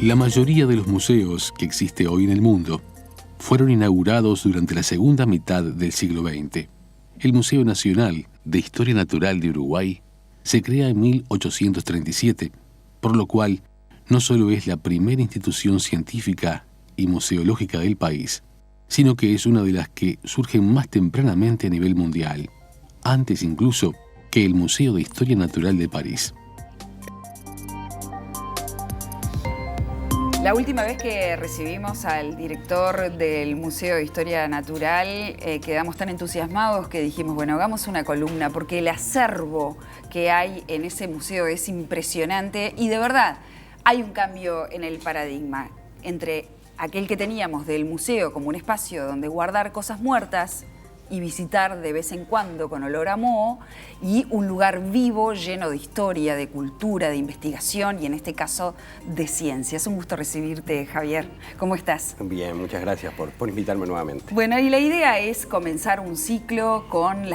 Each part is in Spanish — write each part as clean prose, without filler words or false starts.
La mayoría de los museos que existe hoy en el mundo fueron inaugurados durante la segunda mitad del siglo XX. El Museo Nacional de Historia Natural de Uruguay se crea en 1837, por lo cual no solo es la primera institución científica y museológica del país, sino que es una de las que surgen más tempranamente a nivel mundial, antes incluso que el Museo de Historia Natural de París. La última vez que recibimos al director del Museo de Historia Natural, quedamos tan entusiasmados que dijimos, bueno, hagamos una columna, porque el acervo que hay en ese museo es impresionante y de verdad hay un cambio en el paradigma entre aquel que teníamos del museo como un espacio donde guardar cosas muertas y visitar de vez en cuando con olor a moho, y un lugar vivo, lleno de historia, de cultura, de investigación y en este caso de ciencia. Es un gusto recibirte, Javier. ¿Cómo estás? Bien, muchas gracias por invitarme nuevamente. Bueno, y la idea es comenzar un ciclo con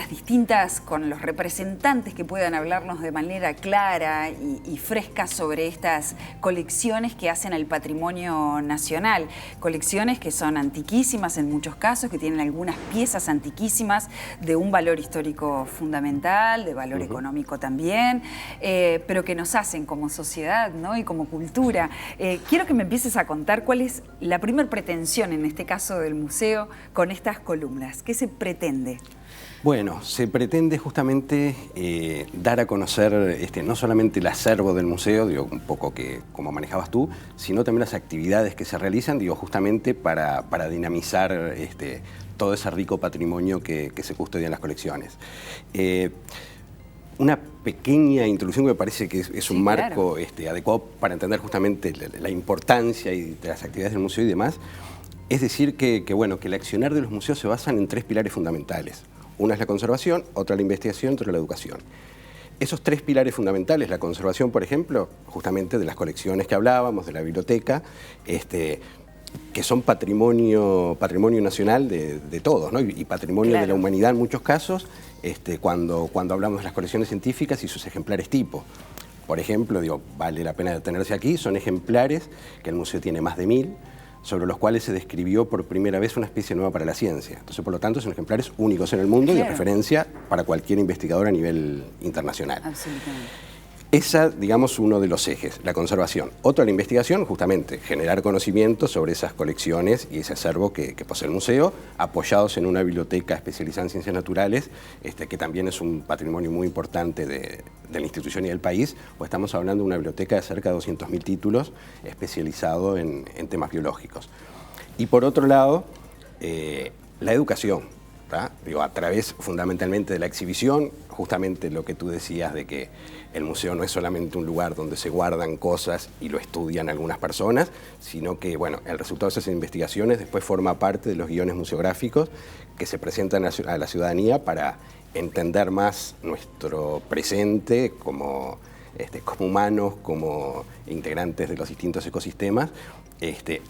con los representantes que puedan hablarnos de manera clara y fresca sobre estas colecciones que hacen al patrimonio nacional. Colecciones que son antiquísimas en muchos casos, que tienen algunas piezas antiquísimas de un valor histórico fundamental, de valor económico también, pero que nos hacen como sociedad, ¿no? Y como cultura. Quiero que me empieces a contar cuál es la primer pretensión, en este caso del museo, con estas columnas. ¿Qué se pretende? Bueno, se pretende justamente dar a conocer no solamente el acervo del museo, digo, un poco que como manejabas tú, sino también las actividades que se realizan, digo, justamente para dinamizar todo ese rico patrimonio que se custodia en las colecciones. Una pequeña introducción que me parece que es un marco adecuado para entender justamente la importancia de las actividades del museo y demás. Es decir, que el accionar de los museos se basan en tres pilares fundamentales. Una es la conservación, otra la investigación, otra la educación. Esos tres pilares fundamentales, la conservación, por ejemplo, justamente de las colecciones que hablábamos, de la biblioteca, que son patrimonio nacional de todos, ¿no? Y patrimonio de la humanidad en muchos casos, cuando hablamos de las colecciones científicas y sus ejemplares tipo. Por ejemplo, digo, vale la pena detenerse aquí, son ejemplares que el museo tiene más de 1000, sobre los cuales se describió por primera vez una especie nueva para la ciencia. Entonces, por lo tanto, son ejemplares únicos en el mundo y de referencia para cualquier investigador a nivel internacional. Absolutamente. Esa, digamos, uno de los ejes, la conservación. Otro, la investigación, justamente, generar conocimiento sobre esas colecciones y ese acervo que posee el museo, apoyados en una biblioteca especializada en ciencias naturales, que también es un patrimonio muy importante de la institución y del país, pues estamos hablando de una biblioteca de cerca de 200.000 títulos especializado en temas biológicos. Y por otro lado, la educación. Digo, a través fundamentalmente de la exhibición, justamente lo que tú decías de que el museo no es solamente un lugar donde se guardan cosas y lo estudian algunas personas, sino que el resultado de esas investigaciones después forma parte de los guiones museográficos que se presentan a la ciudadanía para entender más nuestro presente como humanos, como integrantes de los distintos ecosistemas,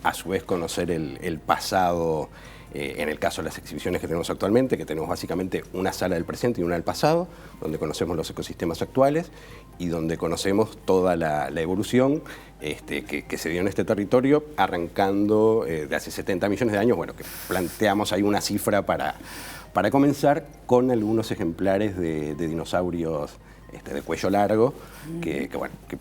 a su vez conocer el pasado. En el caso de las exhibiciones que tenemos actualmente, que tenemos básicamente una sala del presente y una del pasado, donde conocemos los ecosistemas actuales y donde conocemos toda la evolución que se dio en este territorio, arrancando de hace 70 millones de años, que planteamos ahí una cifra para comenzar con algunos ejemplares de dinosaurios de cuello largo, que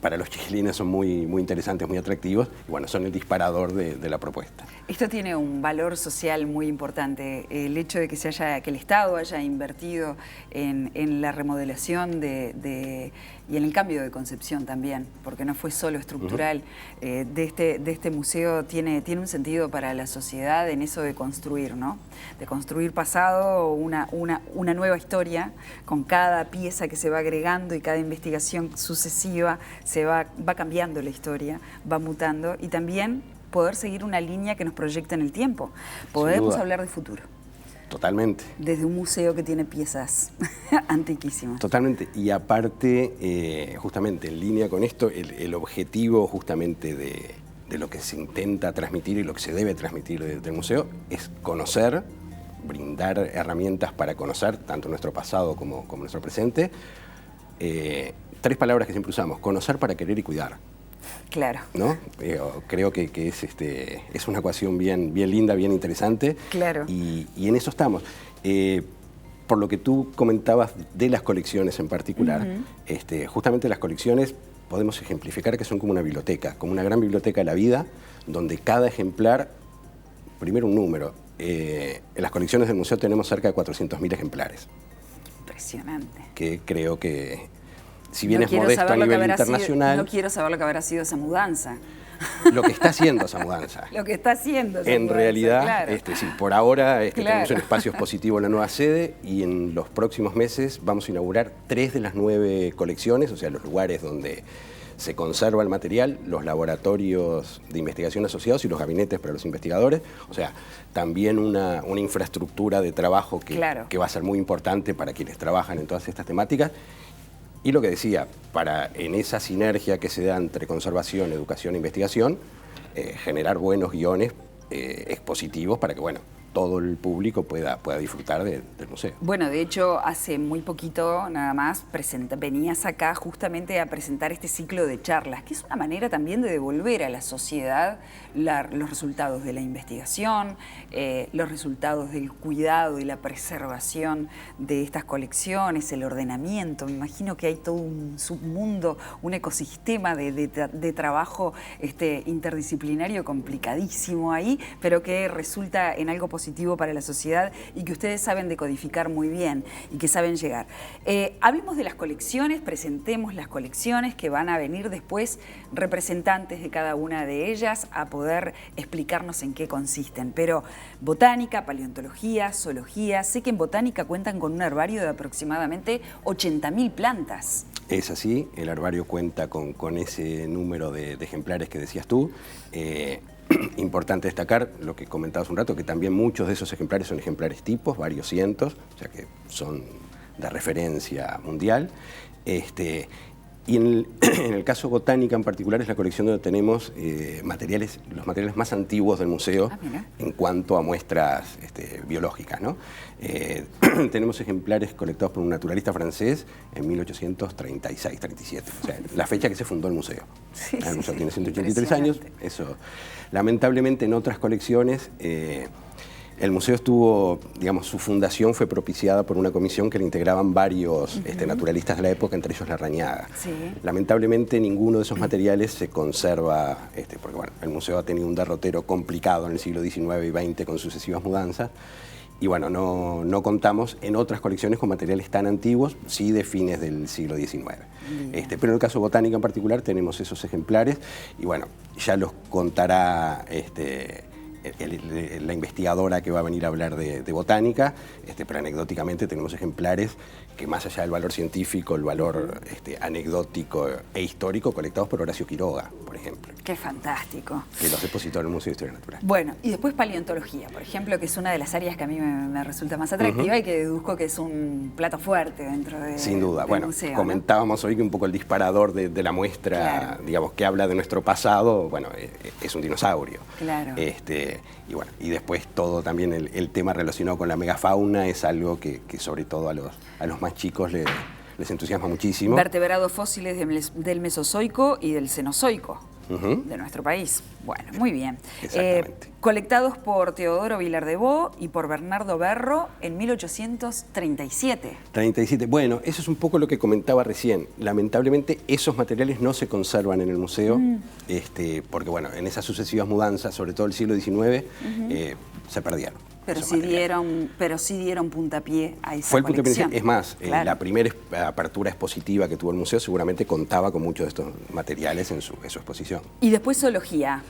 para los chiquilines son muy interesantes, muy atractivos, y son el disparador de la propuesta. Esto tiene un valor social muy importante, el hecho de que el Estado haya invertido en la remodelación y en el cambio de concepción también, porque no fue solo estructural. De este museo tiene un sentido para la sociedad en eso de construir, ¿no? De construir pasado, una nueva historia, con cada pieza que se va agregando y cada investigación sucesiva va cambiando la historia, va mutando, y también poder seguir una línea que nos proyecta en el tiempo. Podemos hablar de futuro. Totalmente. Desde un museo que tiene piezas antiquísimas. Totalmente. Y aparte, justamente en línea con esto, el objetivo justamente de lo que se intenta transmitir y lo que se debe transmitir del museo es conocer brindar herramientas para conocer tanto nuestro pasado como nuestro presente. 3 palabras que siempre usamos: conocer para querer y cuidar. Claro. ¿No? Creo que es una ecuación bien linda, bien interesante. Claro. Y en eso estamos. Por lo que tú comentabas de las colecciones en particular, justamente las colecciones podemos ejemplificar que son como una biblioteca, como una gran biblioteca de la vida, donde cada ejemplar, primero un número, en las colecciones del museo tenemos cerca de 400.000 ejemplares. Impresionante. Que creo que, si bien es modesto a nivel internacional... No quiero saber lo que habrá sido esa mudanza. Lo que está haciendo esa mudanza. Lo que está haciendo esa en mudanza, realidad, claro. Sí, por ahora Claro. tenemos un espacio expositivo en la nueva sede y en los próximos meses vamos a inaugurar 3 de las 9 colecciones, o sea, los lugares donde se conserva el material, los laboratorios de investigación asociados y los gabinetes para los investigadores. O sea, también una infraestructura de trabajo que va a ser muy importante para quienes trabajan en todas estas temáticas. Y lo que decía, en esa sinergia que se da entre conservación, educación e investigación, generar buenos guiones expositivos para que, bueno, todo el público pueda disfrutar del museo. Bueno, de hecho, hace muy poquito nada más venías acá justamente a presentar este ciclo de charlas, que es una manera también de devolver a la sociedad los resultados de la investigación, los resultados del cuidado y la preservación de estas colecciones, el ordenamiento. Me imagino que hay todo un submundo, un ecosistema de trabajo interdisciplinario complicadísimo ahí, pero que resulta en algo positivo para la sociedad y que ustedes saben decodificar muy bien y que saben llegar. Hablemos de las colecciones, presentemos las colecciones que van a venir después representantes de cada una de ellas a poder explicarnos en qué consisten. Pero botánica, paleontología, zoología, sé que en botánica cuentan con un herbario de aproximadamente 80.000 plantas. Es así, el herbario cuenta con ese número de ejemplares que decías tú. Importante destacar lo que comentabas un rato, que también muchos de esos ejemplares son ejemplares tipos, varios cientos, o sea que son de referencia mundial. Y en el caso botánica en particular es la colección donde tenemos los materiales más antiguos del museo en cuanto a muestras biológicas, ¿no? Tenemos ejemplares colectados por un naturalista francés en 1836-37, o sea, la fecha que se fundó el museo. Sí, el museo tiene 183 años, eso. Lamentablemente en otras colecciones el museo estuvo, digamos, su fundación fue propiciada por una comisión que le integraban varios naturalistas de la época, entre ellos Larrañaga. Sí. Lamentablemente ninguno de esos materiales se conserva, porque bueno, el museo ha tenido un derrotero complicado en el siglo XIX y XX con sucesivas mudanzas. Y bueno, no contamos en otras colecciones con materiales tan antiguos, sí de fines del siglo XIX. Pero en el caso botánico en particular tenemos esos ejemplares y bueno, ya los contará la investigadora que va a venir a hablar de botánica, pero anecdóticamente tenemos ejemplares que más allá del valor científico, el valor anecdótico e histórico, colectados por Horacio Quiroga, por ejemplo. ¡Qué fantástico! Que los depositó en el Museo de Historia Natural. Bueno, y después paleontología, por ejemplo, que es una de las áreas que a mí me resulta más atractiva y que deduzco que es un plato fuerte dentro de Sin duda. del bueno, museo, comentábamos hoy que un poco el disparador de la muestra, digamos, que habla de nuestro pasado, bueno, es un dinosaurio. Claro. Y bueno, y después todo también el tema relacionado con la megafauna es algo que sobre todo a los más chicos les entusiasma muchísimo. Vertebrados fósiles del Mesozoico y del Cenozoico de nuestro país. Bueno, muy bien. Exactamente. Colectados por Teodoro Vilar de Bo y por Bernardo Berro en 1837. 37. Bueno, eso es un poco lo que comentaba recién. Lamentablemente esos materiales no se conservan en el museo, porque bueno, en esas sucesivas mudanzas, sobre todo el siglo XIX, se perdieron. Pero sí dieron puntapié a esa Fue el colección. puntapié. Es más, la primera apertura expositiva que tuvo el museo seguramente contaba con muchos de estos materiales en su exposición. Y después zoología.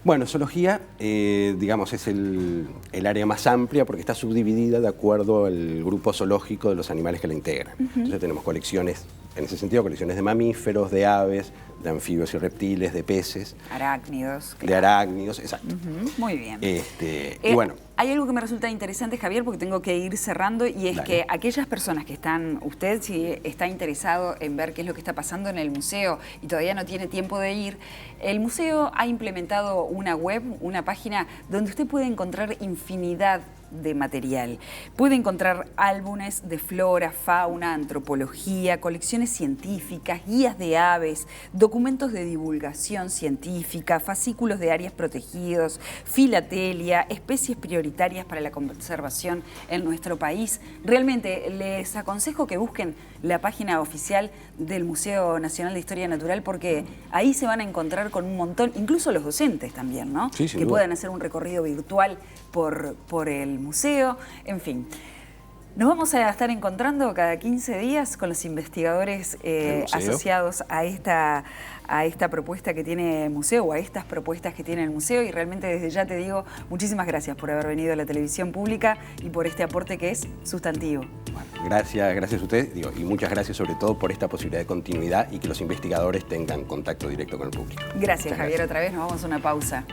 Bueno, zoología, digamos, es el área más amplia porque está subdividida de acuerdo al grupo zoológico de los animales que la integran. Entonces tenemos colecciones, en ese sentido, colecciones de mamíferos, de aves, de anfibios y reptiles, de peces. Arácnidos. De arácnidos, exacto. Muy bien. Y bueno. Hay algo que me resulta interesante, Javier, porque tengo que ir cerrando, y es que aquellas personas que están, usted si está interesado en ver qué es lo que está pasando en el museo y todavía no tiene tiempo de ir, el museo ha implementado una web, una página donde usted puede encontrar infinidad de material. Puede encontrar álbumes de flora, fauna, antropología, colecciones científicas, guías de aves, documentos de divulgación científica, fascículos de áreas protegidos, filatelia, especies prioritarias para la conservación en nuestro país. Realmente les aconsejo que busquen la página oficial del Museo Nacional de Historia Natural, porque ahí se van a encontrar con un montón, incluso los docentes también, ¿no? Sí, sin que duda. puedan hacer un recorrido virtual por el museo, en fin. Nos vamos a estar encontrando cada 15 días con los investigadores asociados a esta propuesta que tiene el museo, o a estas propuestas que tiene el museo, y realmente desde ya te digo muchísimas gracias por haber venido a la televisión pública y por este aporte que es sustantivo. Bueno, gracias a ustedes, y muchas gracias sobre todo por esta posibilidad de continuidad y que los investigadores tengan contacto directo con el público. Gracias, Javier, otra vez nos vamos a una pausa.